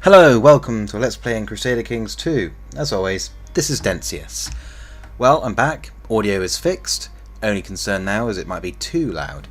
Hello, welcome to Let's Play in Crusader Kings 2. As always, this is Dencius. Well, I'm back. Audio is fixed. Only concern now is it might be too loud.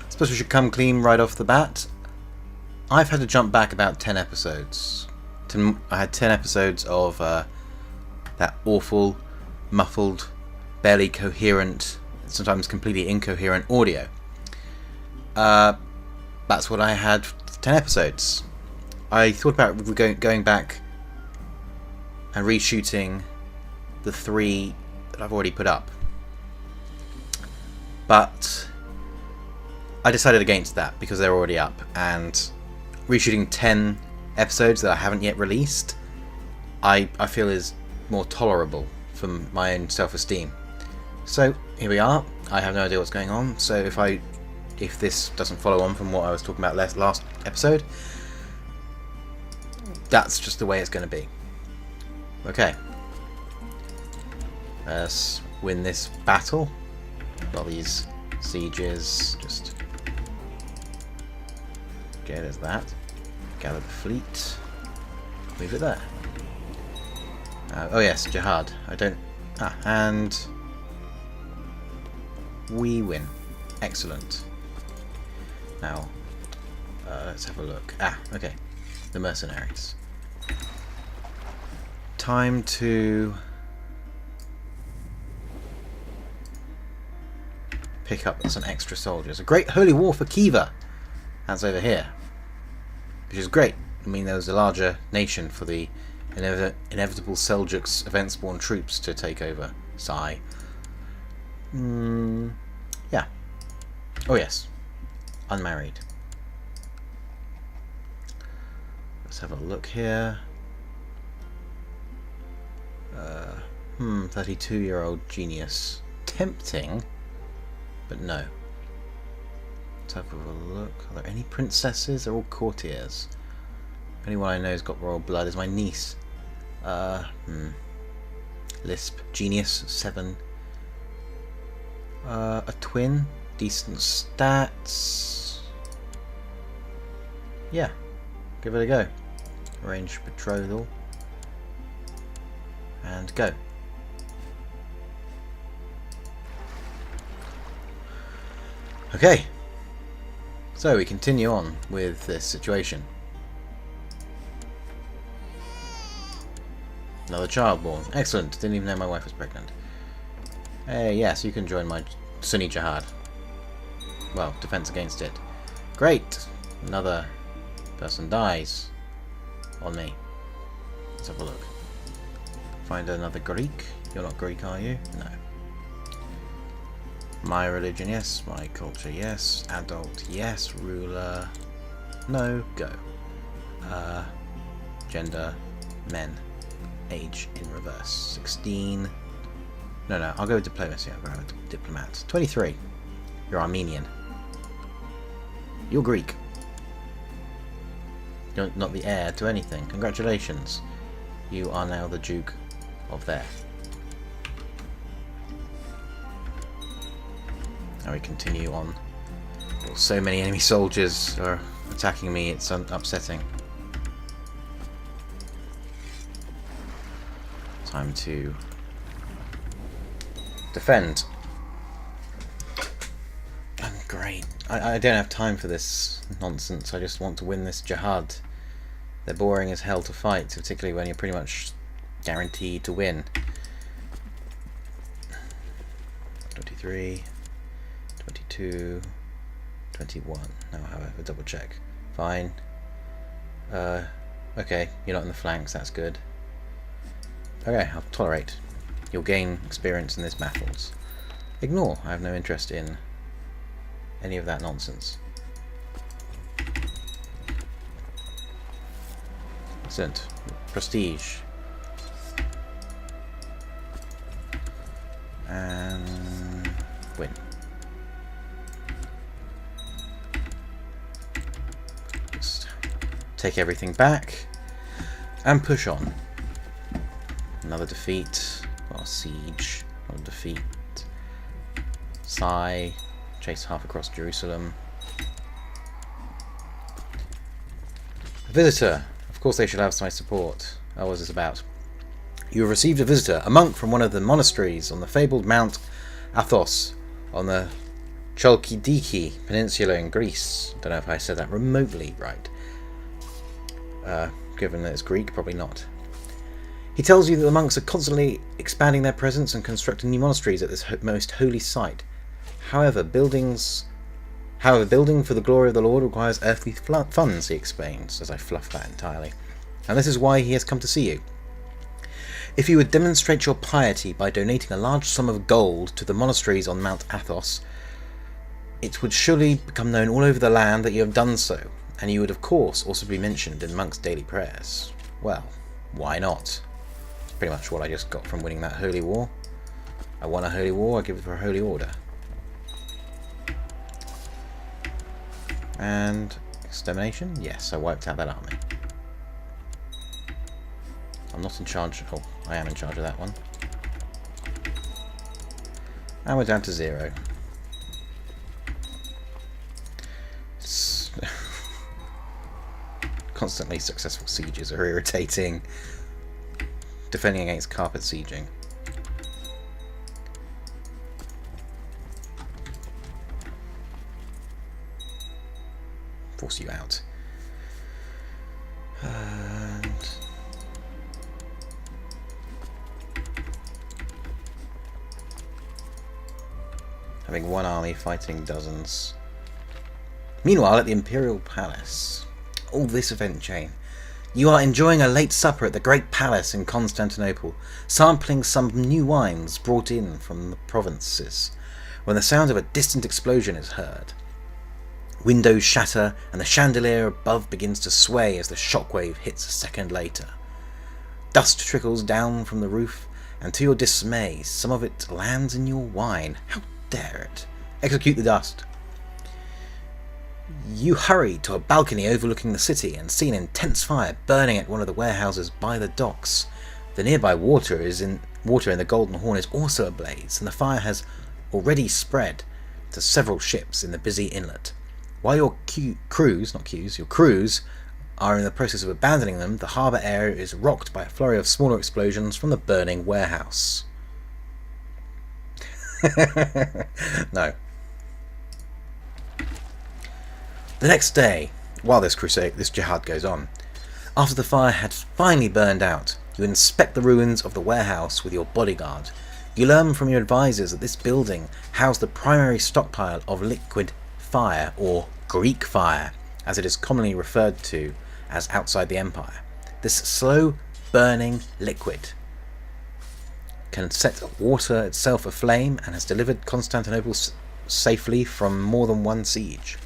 Suppose we should come clean right off the bat. I've had to jump back about 10 episodes. I had 10 episodes of that awful, muffled, barely coherent, sometimes completely incoherent audio. That's what I had for 10 episodes. I thought about going back and reshooting the 3 that I've already put up, but I decided against that because they're already up, and reshooting 10 episodes that I haven't yet released I feel is more tolerable from my own self-esteem. So here we are. I have no idea what's going on, so if this doesn't follow on from what I was talking about last episode, that's just the way it's going to be. Okay. Let's win this battle. Got these sieges. Just okay, there's that. Gather the fleet. Move it there. Oh yes, Jihad. And we win. Excellent. Now, let's have a look. Okay. The mercenaries. Time to pick up some extra soldiers. A great holy war for Khiva. That's over here. Which is great. I mean, there was a larger nation for the inevitable Seljuks event-spawn troops to take over. Sigh. Yeah. Oh yes. Unmarried. Let's have a look here. 32-year-old genius. Tempting, but no. Let's have a look. Are there any princesses? They're all courtiers. The only one I know has got royal blood is my niece. Lisp. Genius. 7. A twin. Decent stats. Yeah. Give it a go. Arrange betrothal. And go. Okay. So we continue on with this situation. Another child born. Excellent. Didn't even know my wife was pregnant. Hey, yes, you can join my Sunni Jihad. Well, defense against it. Great. Another person dies on me. Let's have a look. Find another Greek. You're not Greek, are you? No. My religion, yes. My culture, yes. Adult, yes. Ruler, no. Go. Gender, men. Age in reverse. 16. No. I'll go with diplomacy. I'll go with diplomat. 23. You're Armenian. You're Greek. You're not the heir to anything. Congratulations. You are now the Duke of there. Now we continue on. Well, so many enemy soldiers are attacking me, it's upsetting. Time to defend. Great. I don't have time for this nonsense. I just want to win this jihad. They're boring as hell to fight, particularly when you're pretty much guaranteed to win. 23, 22, 21. Now, however, double check. Fine. Okay, you're not in the flanks, that's good. Okay, I'll tolerate. You'll gain experience in this battles. Ignore. I have no interest in any of that nonsense. Excellent. Prestige. And win. Just take everything back and push on. Another defeat. Well, siege. Another defeat. Sigh. Chase half across Jerusalem. A visitor. Of course they shall have my support. Oh, what is this about? You have received a visitor, a monk from one of the monasteries on the fabled Mount Athos on the Chalkidiki Peninsula in Greece. Don't know if I said that remotely right. Given that it's Greek, probably not. He tells you that the monks are constantly expanding their presence and constructing new monasteries at this most holy site. However, building for the glory of the Lord requires earthly funds, he explains, as I fluff that entirely. And this is why he has come to see you. If you would demonstrate your piety by donating a large sum of gold to the monasteries on Mount Athos, it would surely become known all over the land that you have done so, and you would of course also be mentioned in monks' daily prayers. Well, why not? It's pretty much what I just got from winning that holy war. I won a holy war, I give it for a holy order. And extermination? Yes, I wiped out that army. I'm not in charge. Oh, I am in charge of that one. And we're down to 0. Constantly successful sieges are irritating. Defending against carpet sieging. Force you out. And having one army fighting dozens. Meanwhile, at the Imperial Palace, all this event chain. You are enjoying a late supper at the Great Palace in Constantinople, sampling some new wines brought in from the provinces, when the sound of a distant explosion is heard. Windows shatter, and the chandelier above begins to sway as the shockwave hits a second later. Dust trickles down from the roof, and to your dismay, some of it lands in your wine. How dare it! Execute the dust. You hurry to a balcony overlooking the city and see an intense fire burning at one of the warehouses by the docks. The nearby water in the Golden Horn is also ablaze, and the fire has already spread to several ships in the busy inlet. While your crews are in the process of abandoning them, the harbour area is rocked by a flurry of smaller explosions from the burning warehouse. No. The next day, while this jihad goes on, after the fire had finally burned out, you inspect the ruins of the warehouse with your bodyguard. You learn from your advisors that this building housed the primary stockpile of liquid fire, or Greek fire, as it is commonly referred to as outside the Empire. This slow-burning liquid can set water itself aflame and has delivered Constantinople safely from more than one siege.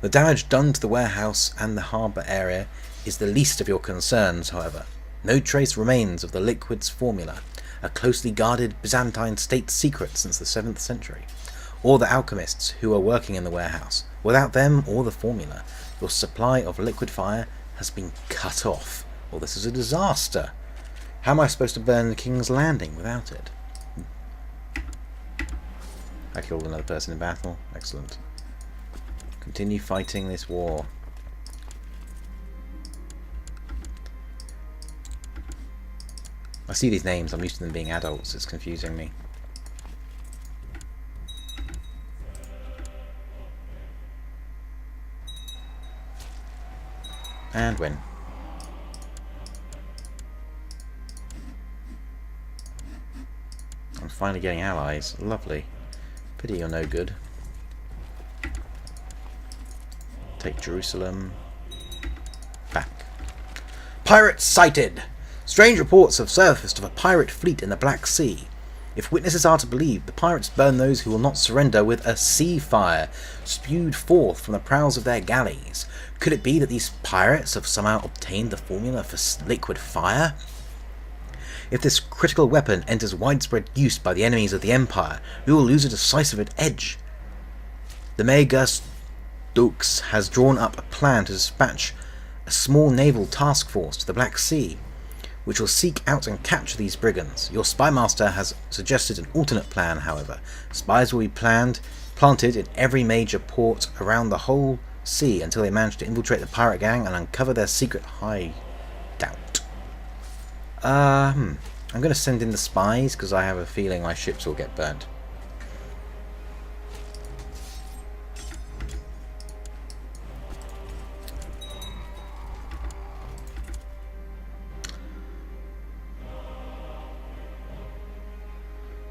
The damage done to the warehouse and the harbour area is the least of your concerns, however. No trace remains of the liquid's formula, a closely guarded Byzantine state secret since the 7th century, or the alchemists who are working in the warehouse. Without them or the formula, your supply of liquid fire has been cut off. Well, this is a disaster. How am I supposed to burn the King's Landing without it? I killed another person in battle. Excellent. Continue fighting this war. I see these names, I'm used to them being adults, it's confusing me. And win. I'm finally getting allies. Lovely. Pity you're no good. Take Jerusalem. Back. Pirates sighted! Strange reports have surfaced of a pirate fleet in the Black Sea. If witnesses are to believe, the pirates burn those who will not surrender with a sea fire spewed forth from the prows of their galleys. Could it be that these pirates have somehow obtained the formula for liquid fire? If this critical weapon enters widespread use by the enemies of the Empire, we will lose a decisive edge. The Magus Dux has drawn up a plan to dispatch a small naval task force to the Black Sea, which will seek out and capture these brigands. Your spymaster has suggested an alternate plan, however. Spies will be planted in every major port around the whole sea until they manage to infiltrate the pirate gang and uncover their secret hideout. I'm going to send in the spies because I have a feeling my ships will get burnt.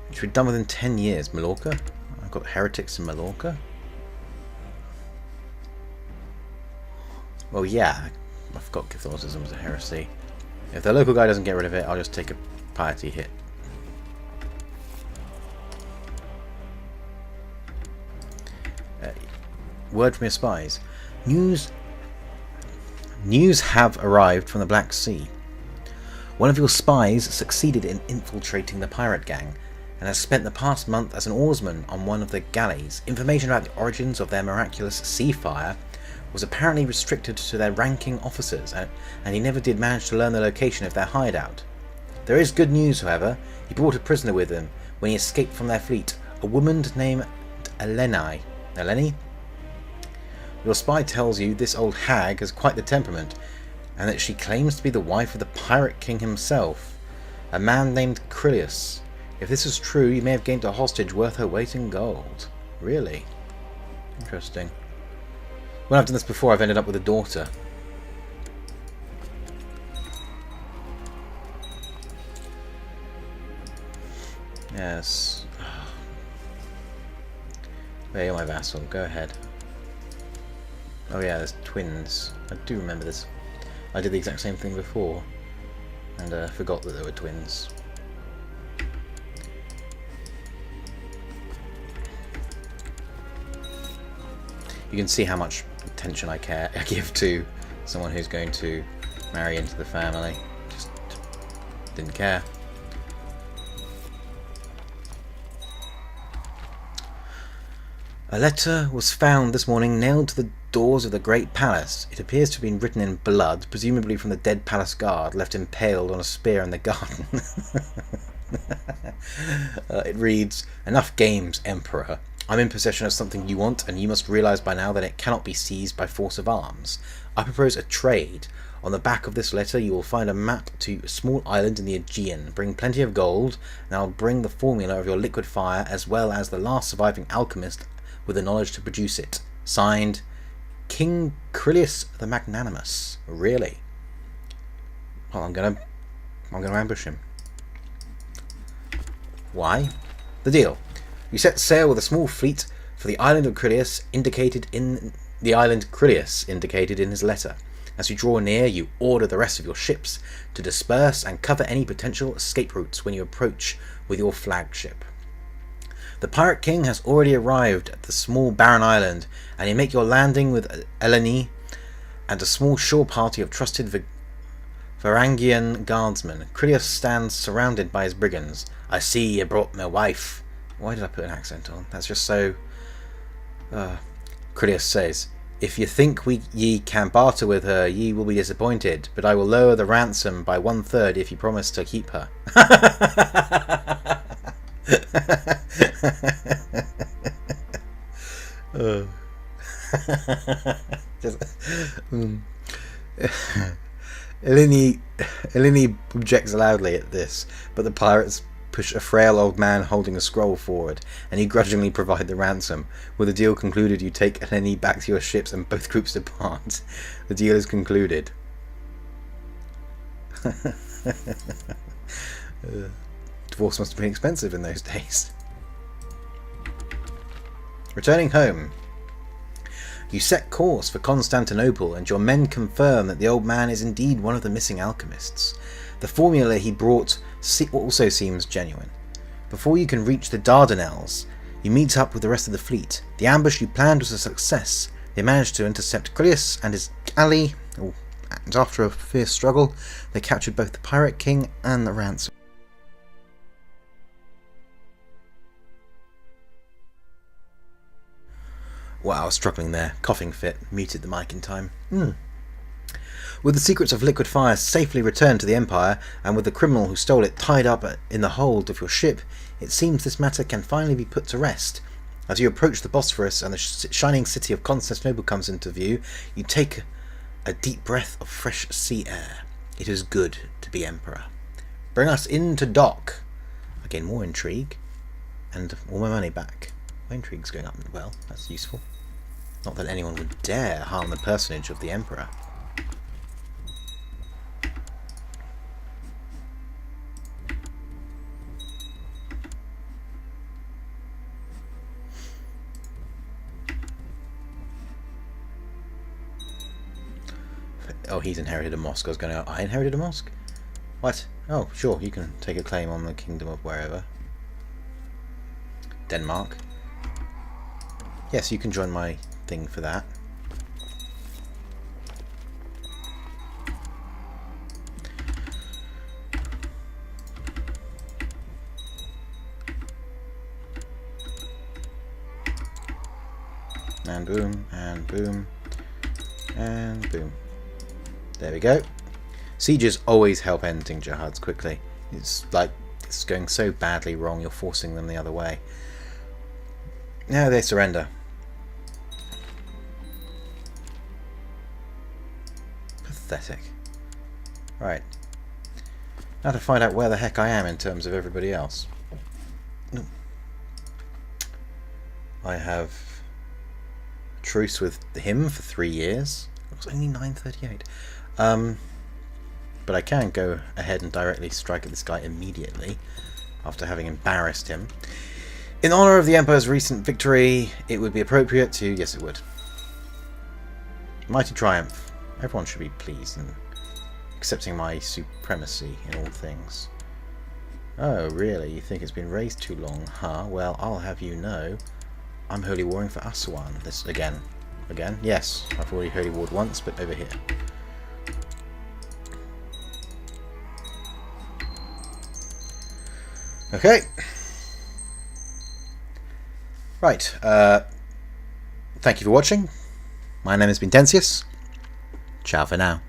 It should be done within 10 years. Mallorca? I've got heretics in Mallorca. Well, yeah. I forgot Catholicism was a heresy. If the local guy doesn't get rid of it, I'll just take a piety hit. Word from your spies. News have arrived from the Black Sea. One of your spies succeeded in infiltrating the pirate gang and has spent the past month as an oarsman on one of the galleys. Information about the origins of their miraculous sea fire was apparently restricted to their ranking officers, and he never did manage to learn the location of their hideout. There is good news, however. He brought a prisoner with him when he escaped from their fleet, a woman named Eleni. Your spy tells you this old hag has quite the temperament, and that she claims to be the wife of the pirate king himself, a man named Crilius. If this is true, you may have gained a hostage worth her weight in gold. Really? Interesting. When I've done this before, I've ended up with a daughter. Yes. There you're my vassal. Go ahead. Oh yeah, there's twins. I do remember this. I did the exact same thing before, and forgot that there were twins. You can see how much attention I give to someone who's going to marry into the family. Just didn't care. A letter was found this morning nailed to the doors of the Great Palace. It appears to have been written in blood, presumably from the dead palace guard left impaled on a spear in the garden. It reads, "Enough games, Emperor. I'm in possession of something you want, and you must realize by now that it cannot be seized by force of arms. I propose a trade. On the back of this letter you will find a map to a small island in the Aegean. Bring plenty of gold, and I'll bring the formula of your liquid fire, as well as the last surviving alchemist with the knowledge to produce it. Signed, King Crilius the Magnanimous." Really? Well, I'm gonna ambush him. Why? The deal. You set sail with a small fleet for the island of Crilius, indicated in his letter. As you draw near, you order the rest of your ships to disperse and cover any potential escape routes when you approach with your flagship. The Pirate King has already arrived at the small barren island, and you make your landing with Eleni and a small shore party of trusted Varangian guardsmen. Crilius stands surrounded by his brigands. "I see you brought my wife." Why did I put an accent on? That's just so... Crilius says, "If you think ye can barter with her, ye will be disappointed, but I will lower the ransom by 1/3 if you promise to keep her." Eleni objects loudly at this, but the pirates push a frail old man holding a scroll forward, and you grudgingly provide the ransom. With the deal concluded, you take Eleni back to your ships and both groups depart. The deal is concluded. Divorce must have been expensive in those days. Returning home. You set course for Constantinople, and your men confirm that the old man is indeed one of the missing alchemists. The formula he brought also seems genuine. Before you can reach the Dardanelles, you meet up with the rest of the fleet. The ambush you planned was a success. They managed to intercept Crilius and his galley, and after a fierce struggle, they captured both the Pirate King and the ransom. Wow, I was struggling there. Coughing fit. Muted the mic in time. With the secrets of liquid fire safely returned to the Empire, and with the criminal who stole it tied up in the hold of your ship, it seems this matter can finally be put to rest. As you approach the Bosphorus and the shining city of Constantinople comes into view, you take a deep breath of fresh sea air. It is good to be emperor. Bring us into dock. I gain more intrigue and all my money back. My intrigue's going up. Well, that's useful. Not that anyone would dare harm the personage of the emperor. Oh, he's inherited a mosque. I was going to go, I inherited a mosque? What? Oh, sure, you can take a claim on the kingdom of wherever. Denmark. Yes, you can join my thing for that. And boom, and boom, and boom. There we go. Sieges always help ending jihads quickly. It's like it's going so badly wrong, you're forcing them the other way. Now they surrender. Pathetic. Right. Now to find out where the heck I am in terms of everybody else. I have a truce with him for 3 years. It was only 938. But I can go ahead and directly strike at this guy immediately after having embarrassed him. In honour of the Emperor's recent victory, it would be appropriate to... Yes, it would. Mighty triumph. Everyone should be pleased and accepting my supremacy in all things. Oh, really? You think it's been raised too long, huh? Well, I'll have you know, I'm holy warring for Aswan. This again. Again? Yes, I've already holy warred once, but over here. Okay. Right. Thank you for watching. My name has been Tensius. Ciao for now.